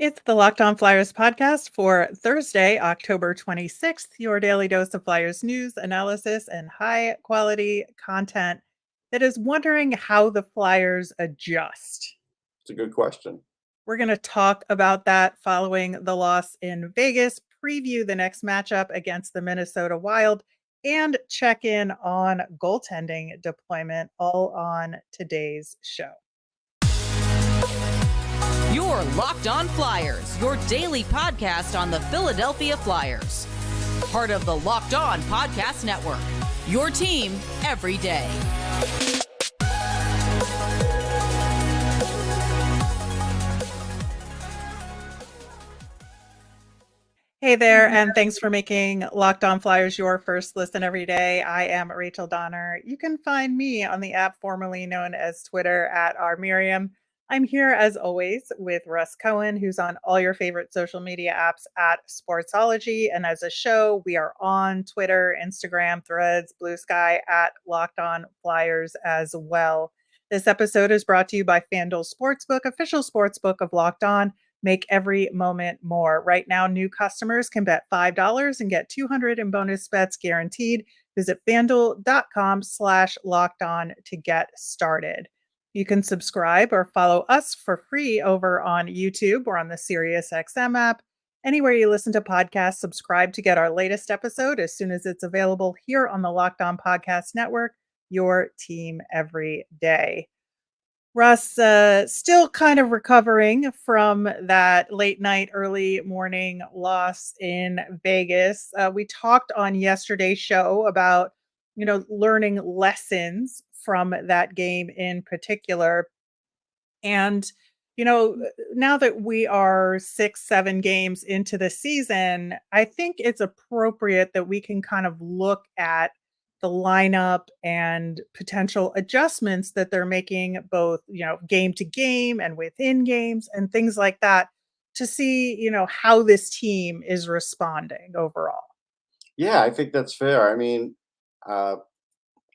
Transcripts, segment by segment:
It's the Locked On Flyers podcast for Thursday, October 26th, your daily dose of Flyers news, analysis, and high quality content that is wondering how the Flyers adjust. It's a good question. We're going to talk about that following the loss in Vegas, preview the next matchup against the Minnesota Wild, and check in on goaltending deployment, all on today's show. You're Locked On Flyers, your daily podcast on the Philadelphia Flyers. Part of the Locked On Podcast Network, your team every day. Hey there, and thanks for making Locked On Flyers your first listen every day. I am Rachel Donner. You can find me on the app formerly known as Twitter at rmiriam. I'm here as always with Russ Cohen, who's on all your favorite social media apps at Sportsology. And as a show, we are on Twitter, Instagram, Threads, Blue Sky at Locked On Flyers as well. This episode is brought to you by FanDuel Sportsbook, official sportsbook of Locked On. Make every moment more. Right now, new customers can bet $5 and get $200 in bonus bets guaranteed. Visit FanDuel.com/lockedon to get started. You can subscribe or follow us for free over on YouTube or on the SiriusXM app. Anywhere you listen to podcasts, subscribe to get our latest episode as soon as it's available here on the Locked On Podcast Network, your team every day. Russ, still kind of recovering from that late night, early morning loss in Vegas. We talked on yesterday's show about, learning lessons from that game in particular. And, now that we are 6, 7 games into the season, I think it's appropriate that we can kind of look at the lineup and potential adjustments that they're making both, game to game and within games and things like that to see, how this team is responding overall. Yeah, I think that's fair. I mean,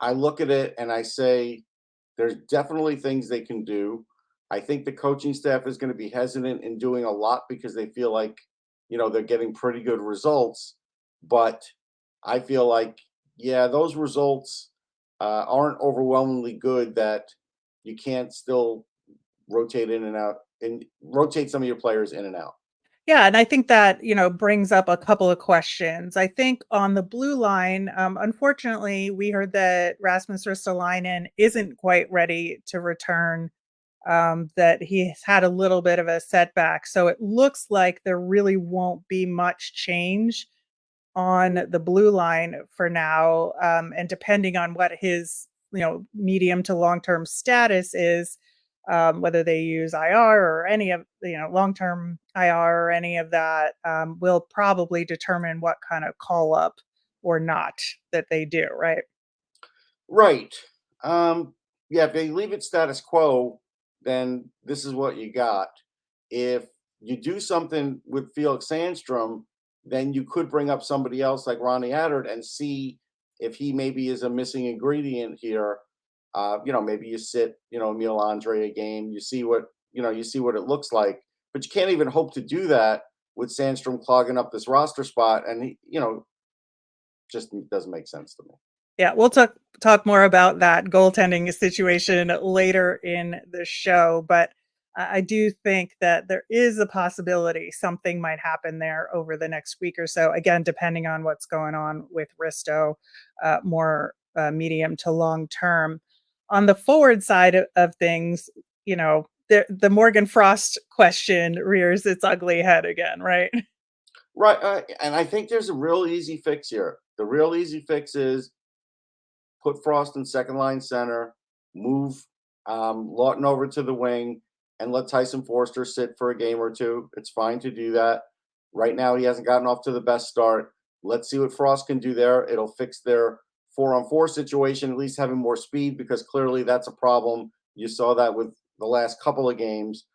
I look at it and I say there's definitely things they can do. I think the coaching staff is going to be hesitant in doing a lot because they feel like, they're getting pretty good results. But I feel like, yeah, those results aren't overwhelmingly good that you can't still rotate in and out and rotate some of your players in and out. Yeah, and I think that, brings up a couple of questions. I think on the blue line, unfortunately, we heard that Rasmus Ristolainen isn't quite ready to return, that he's had a little bit of a setback. So it looks like there really won't be much change on the blue line for now. And depending on what his, medium to long-term status is, whether they use IR or any of, long-term IR or any of that, will probably determine what kind of call up or not that they do, right? Right. Yeah, if they leave it status quo, then this is what you got. If you do something with Felix Sandstrom, then you could bring up somebody else like Ronnie Attard and see if he maybe is a missing ingredient here. Maybe you sit, Emil Andre a game, you see what it looks like, but you can't even hope to do that with Sandstrom clogging up this roster spot. And just doesn't make sense to me. Yeah, we'll talk more about that goaltending situation later in the show, but I do think that there is a possibility something might happen there over the next week or so. Again, depending on what's going on with Risto, more medium to long term. On the forward side of things, the Morgan Frost question rears its ugly head again, right? Right, and I think there's a real easy fix here. The real easy fix is put Frost in second line center, move Lawton over to the wing, and let Tyson Forster sit for a game or two. It's fine to do that. Right now, he hasn't gotten off to the best start. Let's see what Frost can do there. It'll fix their 4-on-4 situation, at least having more speed, because clearly that's a problem. You saw that with the last couple of games.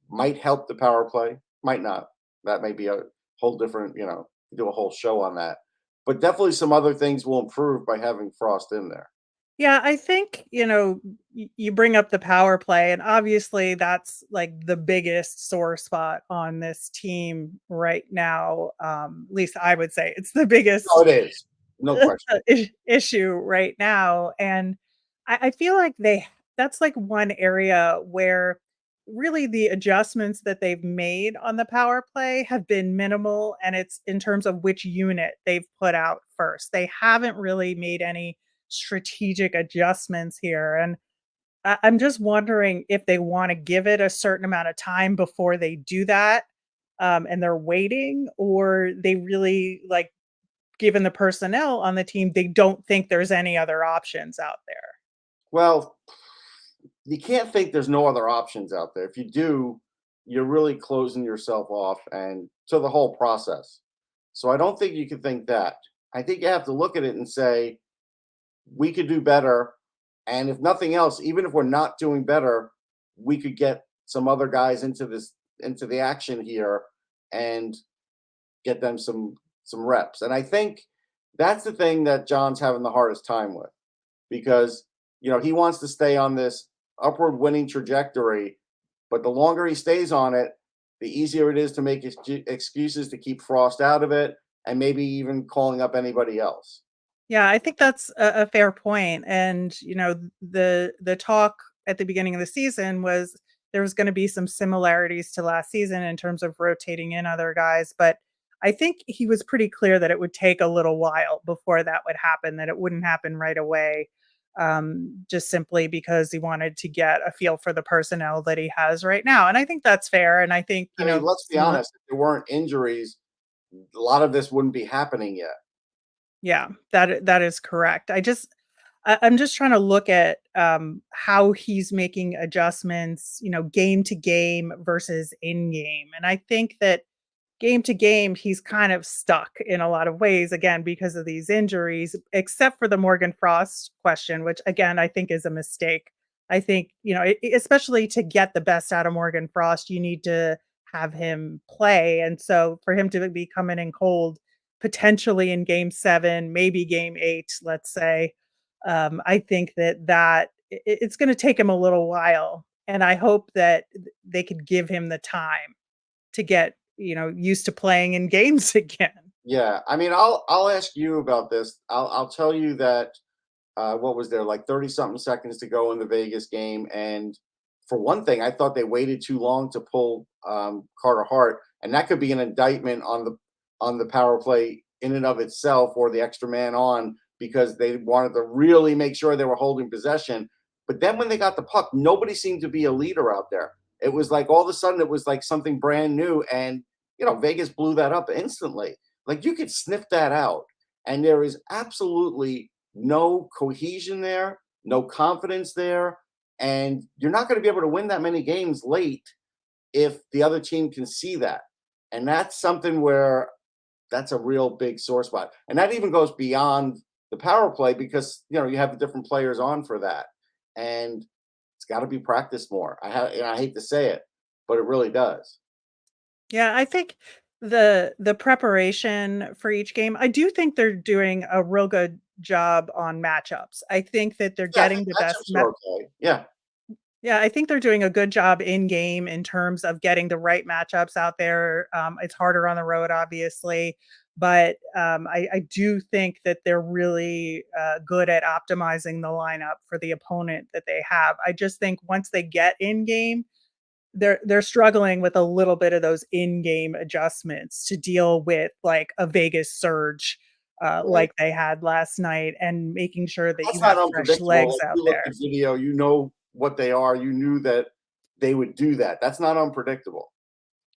Might help the power play, might not. That may be a whole different, do a whole show on that. But definitely some other things will improve by having Frost in there. Yeah, I think, you bring up the power play, and obviously that's like the biggest sore spot on this team right now. At least I would say it's the No, biggest it is. No question. issue right now. And I feel like that's like one area where really the adjustments that they've made on the power play have been minimal. And it's in terms of which unit they've put out first. They haven't really made any strategic adjustments here. And I'm just wondering if they want to give it a certain amount of time before they do that. And they're waiting, or they really like, given the personnel on the team, they don't think there's any other options out there. Well, you can't think there's no other options out there. If you do, you're really closing yourself off and to the whole process. So I don't think you can think that. I think you have to look at it and say, we could do better. And if nothing else, even if we're not doing better, we could get some other guys into the action here and get them some reps. And I think that's the thing that John's having the hardest time with, because he wants to stay on this upward winning trajectory, but the longer he stays on it, the easier it is to make excuses to keep Frost out of it, and maybe even calling up anybody else. Yeah, I think that's a fair point. And the talk at the beginning of the season was there was going to be some similarities to last season in terms of rotating in other guys, but I think he was pretty clear that it would take a little while before that would happen, that it wouldn't happen right away. Just simply because he wanted to get a feel for the personnel that he has right now. And I think that's fair. And I think, I mean, let's be honest, if there weren't injuries, a lot of this wouldn't be happening yet. yeah, that is correct. I'm just trying to look at how he's making adjustments, game to game versus in game. And I think that game to game, he's kind of stuck in a lot of ways, again, because of these injuries, except for the Morgan Frost question, which again, I think is a mistake. I think, especially to get the best out of Morgan Frost, you need to have him play. And so for him to be coming in cold, potentially in game 7, maybe game 8, let's say, I think it's going to take him a little while. And I hope that they could give him the time to get used to playing in games again. Yeah, I mean, I'll ask you about this. I'll tell you that what was there, like 30 something seconds to go in the Vegas game, and for one thing, I thought they waited too long to pull Carter Hart, and that could be an indictment on the power play in and of itself, or the extra man on, because they wanted to really make sure they were holding possession. But then when they got the puck, nobody seemed to be a leader out there. It was like all of a sudden it was like something brand new, and Vegas blew that up instantly. Like, you could sniff that out, and there is absolutely no cohesion there, no confidence there, and you're not going to be able to win that many games late if the other team can see that. And that's something where that's a real big sore spot. And that even goes beyond the power play, because you have the different players on for that, and it's got to be practiced more. I hate to say it, but it really does. Yeah, I think the preparation for each game, I do think they're doing a real good job on matchups. I think that they're Yeah, I think getting the best matchups are okay. Yeah. Yeah, I think they're doing a good job in game in terms of getting the right matchups out there. It's harder on the road, obviously, but I do think that they're really good at optimizing the lineup for the opponent that they have. I just think once they get in game, they're struggling with a little bit of those in-game adjustments to deal with like a Vegas surge Right. like they had last night, and making sure that That's you have not fresh unpredictable. legs Like, out you look there. at video, you know what they are. You knew that they would do that. That's not unpredictable.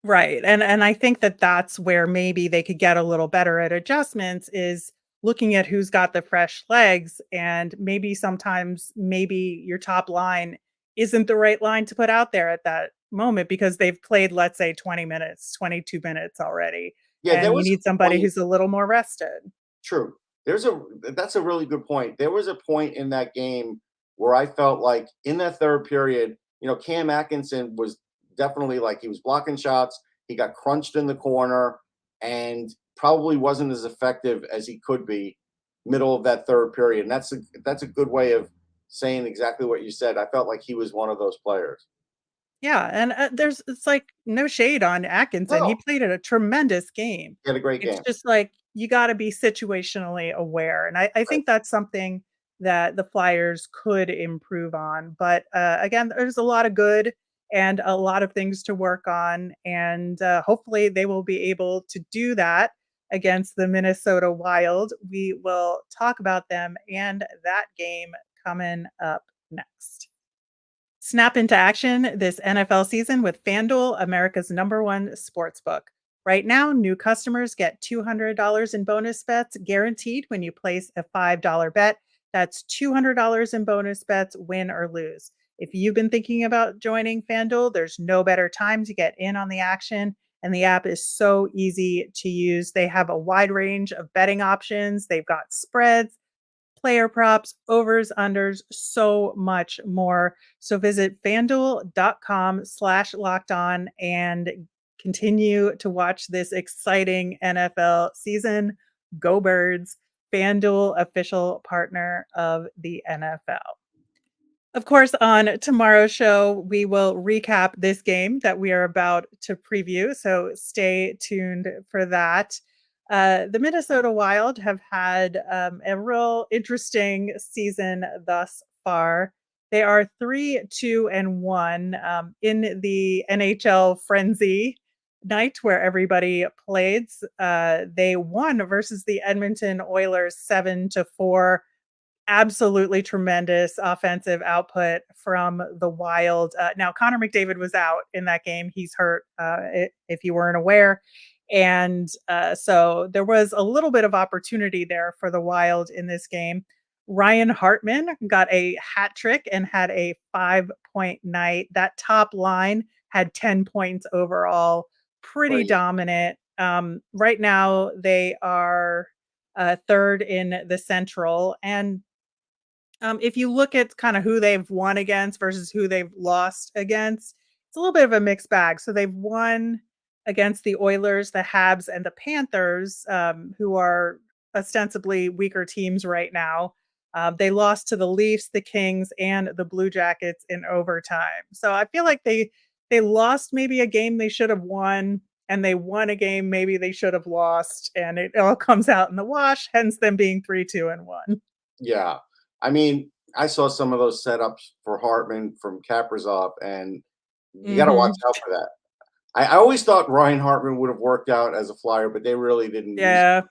Right, and I think that that's where maybe they could get a little better at adjustments, is looking at who's got the fresh legs, and maybe sometimes maybe your top line isn't the right line to put out there at that moment because they've played, let's say, 20 minutes, 22 minutes already, Yeah, there and you was need a somebody point. who's a little more rested. True. That's a really good point. There was a point in that game where I felt like in that third period, Cam Atkinson was definitely, like, he was blocking shots. He got crunched in the corner and probably wasn't as effective as he could be. middle of that third period. And that's a good way of saying exactly what you said. I felt like he was one of those players. Yeah, and, it's like no shade on Atkinson. He No, played a tremendous game. he had a great It's game. just like you gotta be situationally aware, and I Right. think that's something that the Flyers could improve on, but, again, there's a lot of good and a lot of things to work on, and, hopefully, they will be able to do that against the Minnesota Wild. We will talk about them and that game coming up next. Snap into action this NFL season with FanDuel, America's #1 sportsbook. Right now, new customers get $200 in bonus bets guaranteed when you place a $5 bet. That's $200 in bonus bets, win or lose. If you've been thinking about joining FanDuel, there's no better time to get in on the action, and the app is so easy to use. They have a wide range of betting options, they've got spreads, player props, overs, unders, so much more. So visit fanduel.com/locked on and continue to watch this exciting NFL season. Go Birds, FanDuel, official partner of the NFL. Of course, on tomorrow's show, we will recap this game that we are about to preview. So stay tuned for that. The Minnesota Wild have had a real interesting season thus far. They are 3-2-1 in the NHL frenzy night where everybody played. They won versus the Edmonton Oilers 7-4. Absolutely tremendous offensive output from the Wild. Now, Connor McDavid was out in that game. He's hurt, if you weren't aware. And so there was a little bit of opportunity there for the Wild in this game. Ryan Hartman got a hat trick and had a 5-point night. That top line had 10 points overall. Pretty Crazy. dominant. Right now, they are third in the Central. And if you look at kind of who they've won against versus who they've lost against, it's a little bit of a mixed bag. So they've won against the Oilers, the Habs, and the Panthers, who are ostensibly weaker teams right now. They lost to the Leafs, the Kings, and the Blue Jackets in overtime. So I feel like they lost maybe a game they should have won, and they won a game maybe they should have lost, and it all comes out in the wash. Hence them being 3-2-1. Yeah. I mean, I saw some of those setups for Hartman from Kaprizov, and you got to watch Mhm. out for that. I always thought Ryan Hartman would have worked out as a Flyer, but they really didn't use Yeah. it.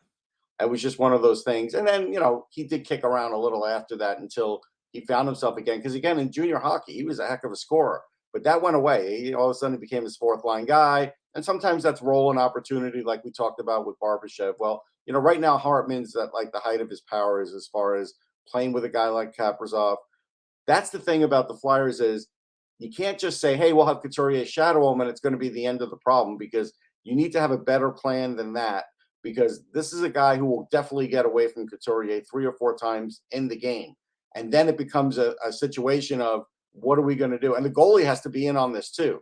It was just one of those things. And then, he did kick around a little after that until he found himself again. Because again, in junior hockey, he was a heck of a scorer, but that went away. All of a sudden, he became his fourth line guy. And sometimes that's role and opportunity, like we talked about with Barbashev. Well, right now, Hartman's at like the height of his powers as far as playing with a guy like Kaprizov. That's the thing about the Flyers is you can't just say, hey, we'll have Couturier shadow him and it's going to be the end of the problem, because you need to have a better plan than that, because this is a guy who will definitely get away from Couturier 3 or 4 times in the game. And then it becomes a situation of what are we going to do? And the goalie has to be in on this too,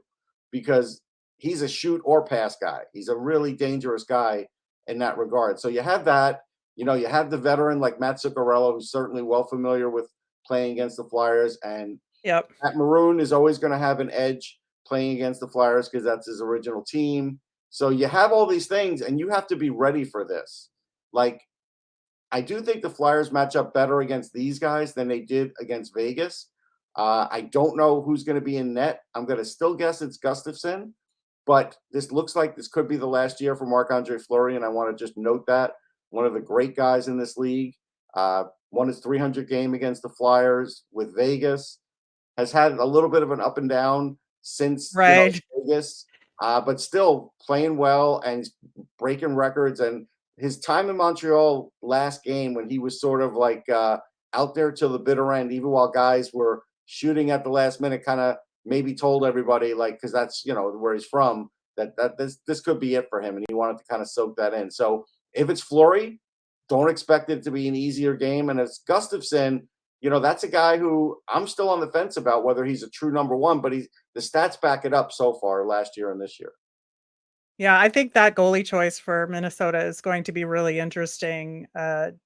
because he's a shoot or pass guy. He's a really dangerous guy in that regard. So you have that. You have the veteran like Matt Zuccarello, who's certainly well familiar with playing against the Flyers, and Yep. Matt Maroon is always going to have an edge playing against the Flyers because that's his original team. So you have all these things, and you have to be ready for this. Like, I do think the Flyers match up better against these guys than they did against Vegas. I don't know who's going to be in net. I'm going to still guess it's Gustafsson, but this looks like this could be the last year for Marc-Andre Fleury, and I want to just note that. One of the great guys in this league. Won his 300 game against the Flyers with Vegas. Has had a little bit of an up and down since Right. Vegas, but still playing well and breaking records. And his time in Montreal last game, when he was sort of like out there till the bitter end, even while guys were shooting at the last minute, kind of maybe told everybody, like, because that's where he's from, that this could be it for him, and he wanted to kind of soak that in. So if it's Fleury, don't expect it to be an easier game. And it's Gustafsson. That's a guy who I'm still on the fence about whether he's a true number one, but the stats back it up so far last year and this year. Yeah, I think that goalie choice for Minnesota is going to be really interesting,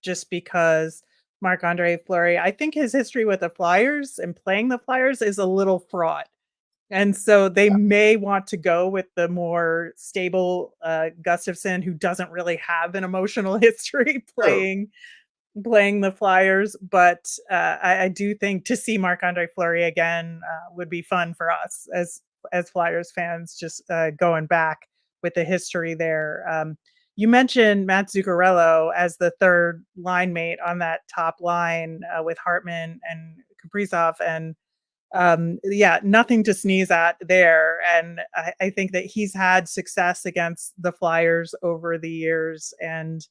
just because Marc-Andre Fleury, I think his history with the Flyers and playing the Flyers is a little fraught. And so they may want to go with the more stable Gustafson, who doesn't really have an emotional history True. playing the Flyers. But I do think to see Marc-Andre Fleury again would be fun for us as Flyers fans, just going back with the history there. You mentioned Matt Zuccarello as the third line mate on that top line with Hartman and Kaprizov, and yeah, nothing to sneeze at there. And I think that he's had success against the Flyers over the years, and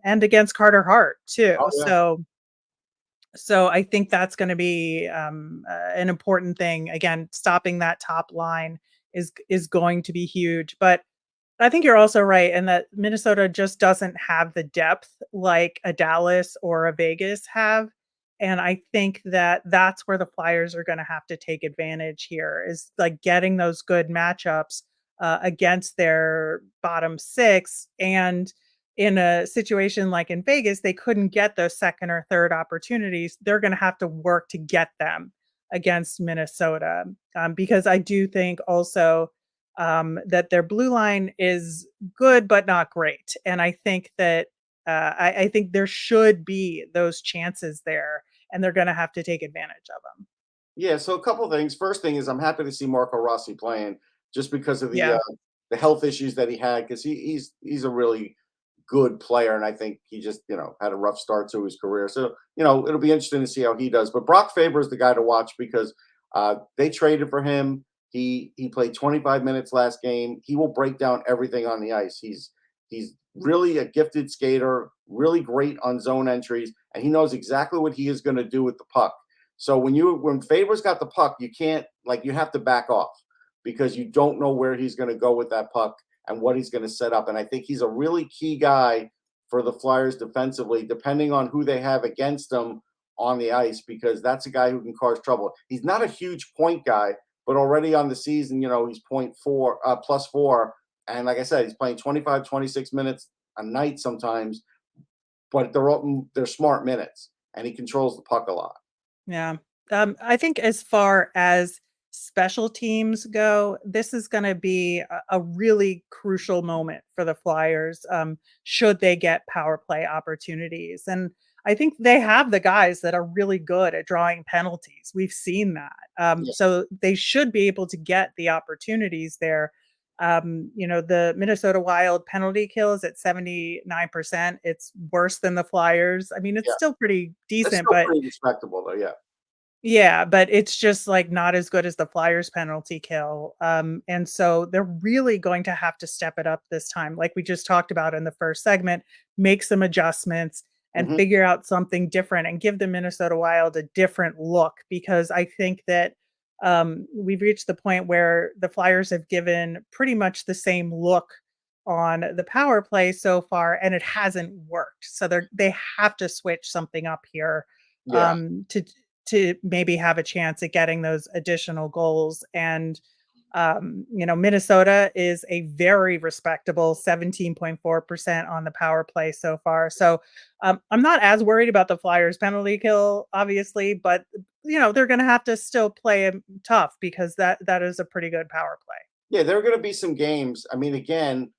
against Carter Hart too. Oh yeah. So I think that's going to be an important thing. Again, stopping that top line is going to be huge. But I think you're also right in that Minnesota just doesn't have the depth like a Dallas or a Vegas have. And I think that that's where the Flyers are going to have to take advantage here, is like getting those good matchups against their bottom six. And in a situation like in Vegas, they couldn't get those second or third opportunities. They're going to have to work to get them against Minnesota, because I do think also that their blue line is good but not great, and I think that I think there should be those chances there, and they're going to have to take advantage of them. Yeah, so a couple things. First thing is I'm happy to see Marco Rossi playing just because of Yeah. the health issues that he had, because he's a really good player, and I think he just had a rough start to his career. So it'll be interesting to see how he does. But Brock Faber is the guy to watch because they traded for him. He played 25 minutes last game. He will break down everything on the ice. He's really a gifted skater, really great on zone entries, and he knows exactly what he is going to do with the puck. So when Faber's got the puck, you can't, like, you have to back off because you don't know where he's going to go with that puck and what he's going to set up. And I think he's a really key guy for the Flyers defensively, depending on who they have against them on the ice, because that's a guy who can cause trouble. He's not a huge point guy, but already on the season, he's +4. And like I said, he's playing 25, 26 minutes a night sometimes, but they're smart minutes, and he controls the puck a lot. Yeah. I think as far as special teams go, this is going to be a really crucial moment for the Flyers, should they get power play opportunities. And I think they have the guys that are really good at drawing penalties. We've seen that. Yeah, So they should be able to get the opportunities there. The Minnesota Wild penalty kill is at 79%. It's worse than the Flyers. I mean, it's yeah. still pretty That's decent, still but pretty respectable, though. Yeah. yeah, but it's just, like, not as good as the Flyers penalty kill, and so they're really going to have to step it up this time, like we just talked about in the first segment, make some adjustments and Hmm. figure out something different and give the Minnesota Wild a different look, because I think that, we've reached the point where the Flyers have given pretty much the same look on the power play so far, and it hasn't worked, so they have to switch something up here, Yeah. to maybe have a chance at getting those additional goals. And Minnesota is a very respectable 17.4% on the power play so far. So I'm not as worried about the Flyers penalty kill, obviously, but they're going to have to still play 'em tough, because that is a pretty good power play. Yeah, there are going to be some games. I mean, again,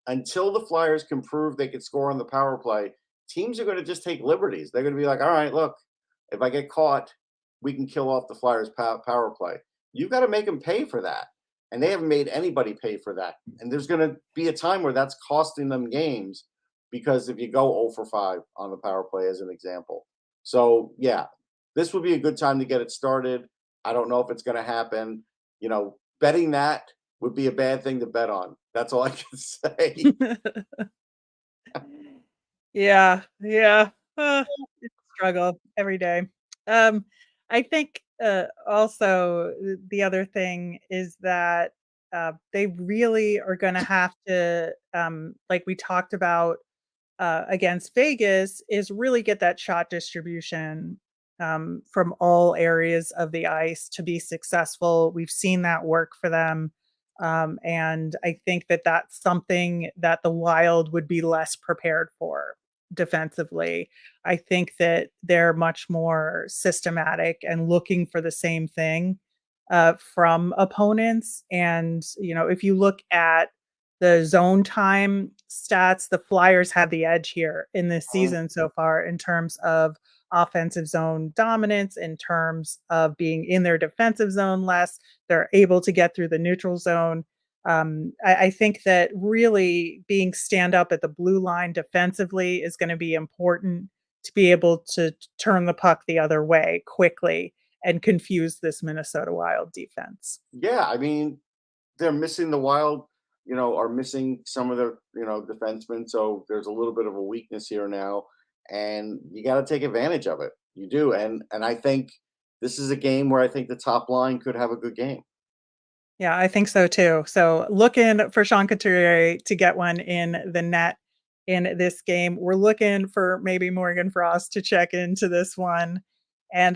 until the Flyers can prove they can score on the power play, teams are going to just take liberties. They're going to be like, all right, look, if I get caught, we can kill off the Flyers' power play. You've got to make them pay for that. And they haven't made anybody pay for that. And there's going to be a time where that's costing them games, because if you go 0 for 5 on the power play, as an example. So, yeah, this would be a good time to get it started. I don't know if it's going to happen. Betting that would be a bad thing to bet on. That's all I can say. Yeah, yeah. It's a struggle every day. Um, I think, also the other thing is that, they really are gonna have to, like we talked about, against Vegas, is really get that shot distribution, from all areas of the ice to be successful. We've seen that work for them. And I think that that's something that the Wild would be less prepared for defensively. I think that they're much more systematic and looking for the same thing from opponents. And, if you look at the zone time stats, the Flyers have the edge here in this season so far in terms of offensive zone dominance, in terms of being in their defensive zone less. They're able to get through the neutral zone. I think that really being stand up at the blue line defensively is going to be important to be able to turn the puck the other way quickly and confuse this Minnesota Wild defense. Yeah, I mean, they're missing the Wild, are missing some of their, defensemen. So there's a little bit of a weakness here now, and you got to take advantage of it. You do, and I think this is a game where I think the top line could have a good game. Yeah, I think so too. So looking for Sean Couturier to get one in the net in this game. We're looking for maybe Morgan Frost to check into this one. And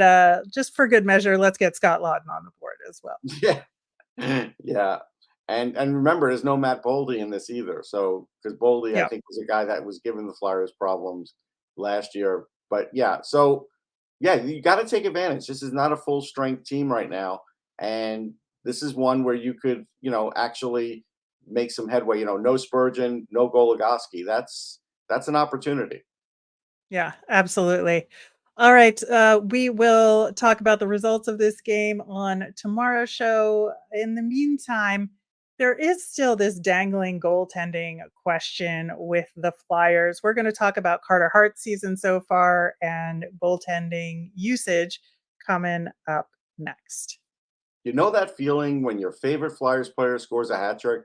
just for good measure, let's get Scott Lawton on the board as well. Yeah, yeah, and remember, there's no Matt Boldy in this either. So because Boldy, I Yeah. think, was a guy that was giving the Flyers problems last year. But yeah, so yeah, you got to take advantage. This is not a full strength team right now, and this is one where you could, actually make some headway. No Spurgeon, no Goligoski. That's an opportunity. Yeah, absolutely. All right. We will talk about the results of this game on tomorrow's show. In the meantime, there is still this dangling goaltending question with the Flyers. We're going to talk about Carter Hart's season so far and goaltending usage coming up next. You know that feeling when your favorite Flyers player scores a hat trick?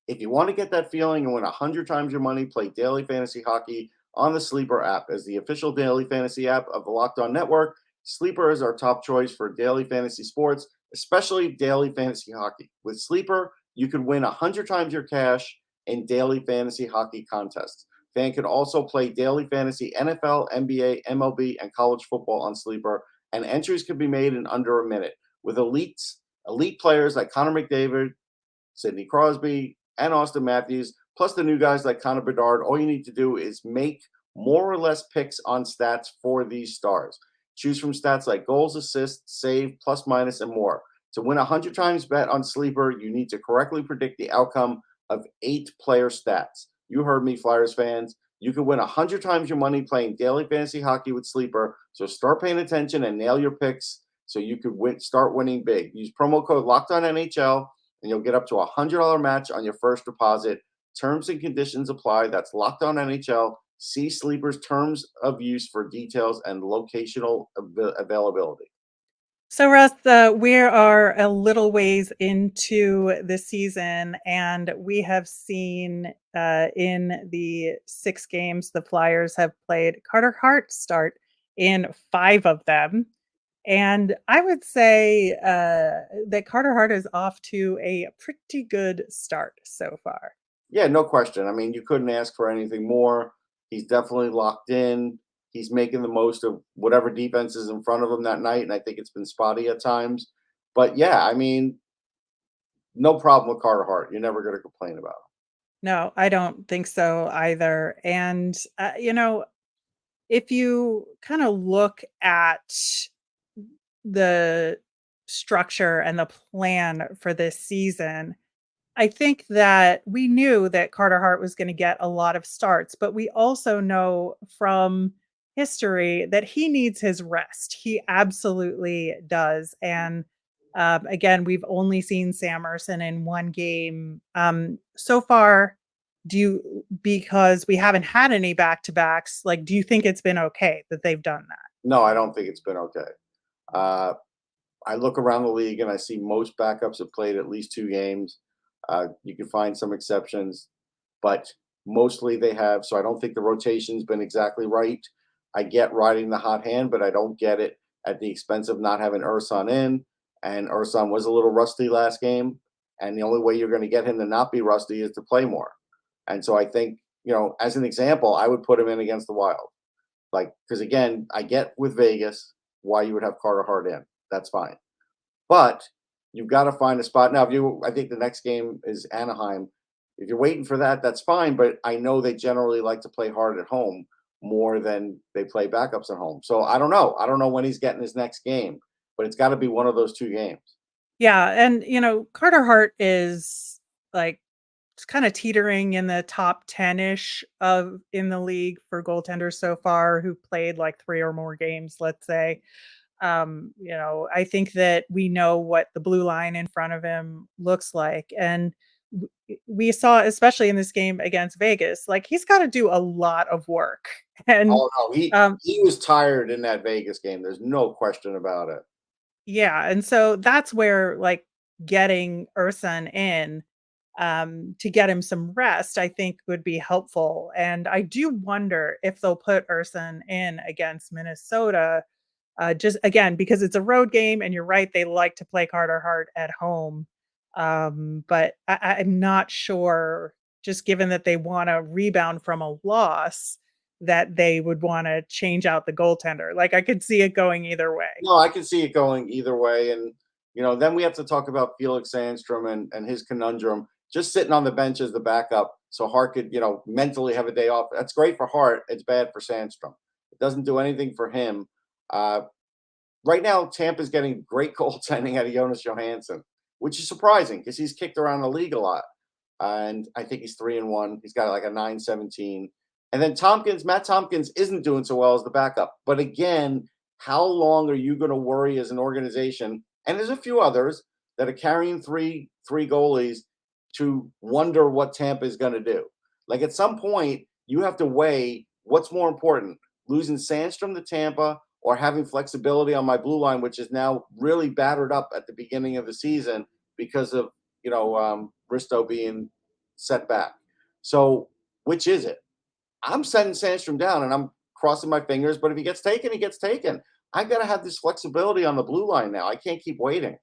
If you want to get that feeling and win 100 times your money, play daily fantasy hockey on the Sleeper app. As the official daily fantasy app of the Locked On Network, Sleeper is our top choice for daily fantasy sports, especially daily fantasy hockey. With Sleeper, you could win 100 times your cash in daily fantasy hockey contests. Fan can also play daily fantasy NFL, NBA, MLB, and college football on Sleeper, and entries can be made in under a minute. With elite players like Connor McDavid, Sidney Crosby, and Austin Matthews, plus the new guys like Connor Bedard, all you need to do is make more or less picks on stats for these stars. Choose from stats like goals, assists, save, plus, minus, and more. To win 100 times bet on Sleeper, you need to correctly predict the outcome of 8 player stats. You heard me, Flyers fans. You can win 100 times your money playing daily fantasy hockey with Sleeper. So start paying attention and nail your picks so you could start winning big. Use promo code LOCKEDONNHL and you'll get up to a $100 match on your first deposit. Terms and conditions apply. That's Locked On NHL. See Sleeper's terms of use for details and locational availability. So, Russ, we are a little ways into the season, and we have seen in the 6 games the Flyers have played, Carter Hart start in 5 of them. And I would say that Carter Hart is off to a pretty good start so far. Yeah, no question. I mean, you couldn't ask for anything more. He's definitely locked in. He's making the most of whatever defense is in front of him that night, and I think it's been spotty at times. But yeah, I mean, no problem with Carter Hart. You're never going to complain about him. No, I don't think so either. And, if you kind of look at the structure and the plan for this season, I think that we knew that Carter Hart was going to get a lot of starts, but we also know from history that he needs his rest. He absolutely does. And again, we've only seen Sam Ersson in 1 game so far. Because we haven't had any back-to-backs, like, do you think it's been okay that they've done that? No, I don't think it's been okay. I look around the league and I see most backups have played at least 2 games. You can find some exceptions, but mostly they have. So I don't think the rotation's been exactly right. I get riding the hot hand, but I don't get it at the expense of not having Ersan in. And Ersan was a little rusty last game. And the only way you're going to get him to not be rusty is to play more. And so I think, as an example, I would put him in against the Wild. Because again, I get with Vegas why you would have Carter Hart in. That's fine. But you've got to find a spot. Now, I think the next game is Anaheim. If you're waiting for that, that's fine. But I know they generally like to play hard at home more than they play backups at home. So I don't know. I don't know when he's getting his next game, but it's got to be one of those two games. Yeah, and Carter Hart is like kind of teetering in the top 10-ish of in the league for goaltenders so far who played like 3 or more games, let's say. I think that we know what the blue line in front of him looks like. And we saw, especially in this game against Vegas, like he's got to do a lot of work. And Oh no, um, he was tired in that Vegas game. There's no question about it. yeah. And so that's where like getting Urson in to get him some rest, I think would be helpful. And I do wonder if they'll put Urson in against Minnesota. Just again, because it's a road game, and you're right, they like to play Carter Hart at home. But I'm not sure, just given that they want to rebound from a loss, that they would want to change out the goaltender. Like I could see it going either way. No, I can see it going either way. And, then we have to talk about Felix Sandstrom and his conundrum. Just sitting on the bench as the backup so Hart could, mentally have a day off. That's great for Hart. It's bad for Sandstrom. It doesn't do anything for him. Right now, Tampa's getting great goaltending out of Jonas Johansson, which is surprising because he's kicked around the league a lot. And I think he's 3-1. He's got like a 9.17. And then Matt Tompkins isn't doing so well as the backup. But again, how long are you going to worry as an organization? And there's a few others that are carrying three goalies to wonder what Tampa is going to do. Like at some point, you have to weigh what's more important, losing Sandstrom to Tampa or having flexibility on my blue line, which is now really battered up at the beginning of the season because of, Risto being set back. So which is it? I'm setting Sandstrom down and I'm crossing my fingers, but if he gets taken, he gets taken. I got to have this flexibility on the blue line now. I can't keep waiting.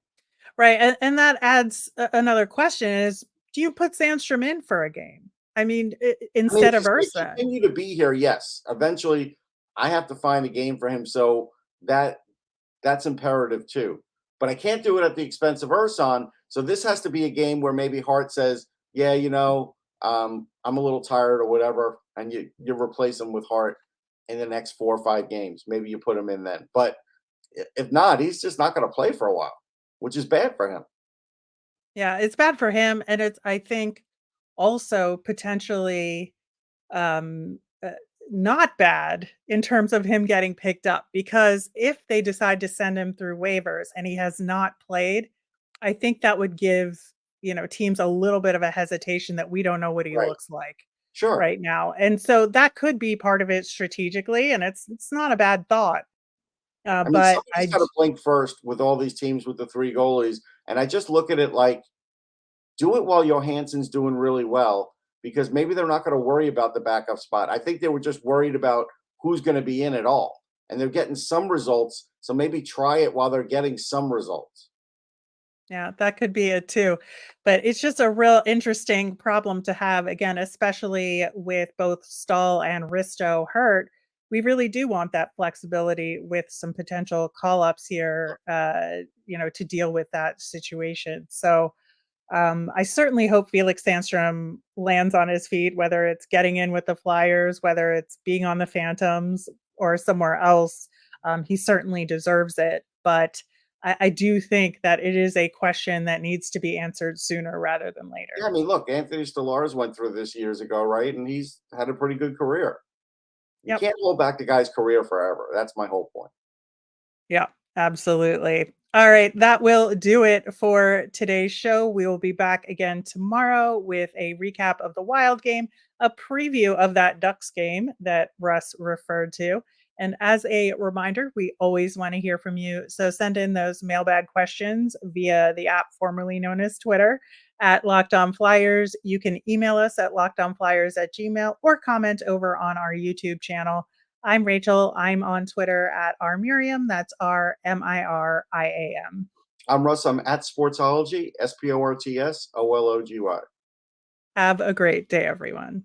Right. And that adds another question is, do you put Sandstrom in for a game? I mean, instead of Urson? Continue to be here, yes. Eventually, I have to find a game for him, so that's imperative too. But I can't do it at the expense of Urson. So this has to be a game where maybe Hart says, "Yeah, I'm a little tired or whatever," and you replace him with Hart in the next 4 or 5 games. Maybe you put him in then. But if not, he's just not going to play for a while, which is bad for him. Yeah, it's bad for him, and it's, I think, also potentially um, uh, not bad in terms of him getting picked up, because if they decide to send him through waivers and he has not played, I think that would give teams a little bit of a hesitation that we don't know what he Right. looks like Sure. right now, and so that could be part of it strategically, and it's not a bad thought. I mean, But somebody's got to blink first with all these teams with the 3 goalies, and I just look at it like, do it while Johansson's doing really well, because maybe they're not going to worry about the backup spot. I think they were just worried about who's going to be in at all, and they're getting some results, so maybe try it while they're getting some results. Yeah, that could be it too. But it's just a real interesting problem to have, again, especially with both Stahl and Risto hurt. We really do want that flexibility with some potential call ups here, to deal with that situation. So I certainly hope Felix Sandstrom lands on his feet, whether it's getting in with the Flyers, whether it's being on the Phantoms or somewhere else. He certainly deserves it. But I do think that it is a question that needs to be answered sooner rather than Yeah, I later. mean, look, Anthony Stolarz went through this years ago, right? And he's had a pretty good career. You Yep. can't hold back the guy's career forever. That's my whole point. Yeah, absolutely. All right, that will do it for today's show. We will be back again tomorrow with a recap of the Wild game, a preview of that Ducks game that Russ referred to. And as a reminder, we always want to hear from you. So send in those mailbag questions via the app formerly known as Twitter at Locked On Flyers. You can email us at lockedonflyers@gmail or comment over on our YouTube channel. I'm Rachel. I'm on Twitter at rmiriam. That's RMIRIAM. I'm Russ. I'm at Sportsology, SPORTSOLOGY. Have a great day, everyone.